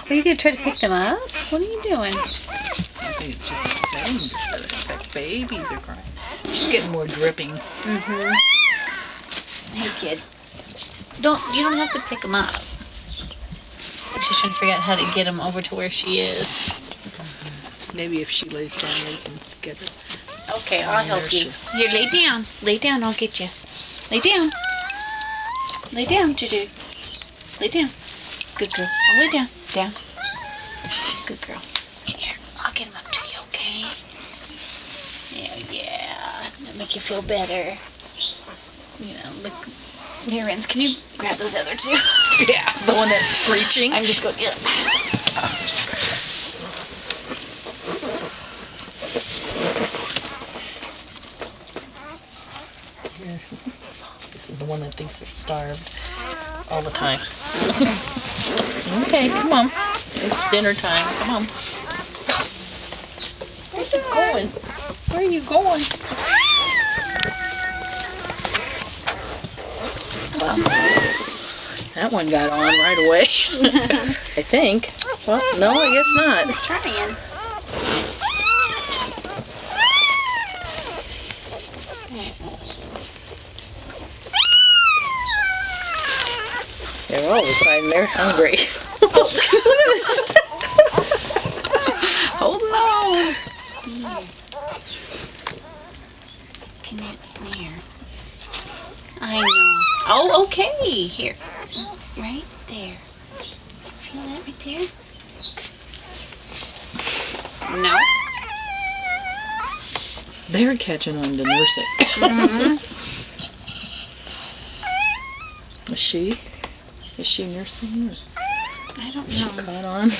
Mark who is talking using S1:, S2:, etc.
S1: Are you going to try to pick them up? What are you doing?
S2: I think it's just upsetting to her. In fact, babies are crying. She's getting more dripping.
S1: Mm-hmm. Hey, kid. You don't have to pick them up. She's trying to figure out how to get them over to where she is.
S2: Maybe if she lays down, we can get her.
S1: Okay, I'll help you. Here, lay down. Lay down, I'll get you. Lay down. Lay down, Juju. Lay down. Good girl. I'll lay down. Down. Good girl. Here, I'll get him up to you, okay? Yeah. That'll make you feel better. You know, look. Here, Renz, can you grab those other two?
S2: Yeah, the one that's screeching.
S1: I'm just going, yeah.
S2: Here. This is the one that thinks it's starved all the time. Okay, come on. It's dinner time. Come on. Where are you going? Where are you going? Well, that one got on right away. I think. Well, no, I guess not.
S1: I'm trying.
S2: They're all deciding they're hungry. Hold on.
S1: Can you? There. I know. Oh, okay. Here. Right there. Feel that right there? No.
S2: They're catching on to nursing.
S1: Mm-hmm.
S2: Is she nursing?
S1: I don't
S2: She
S1: know.
S2: caught on.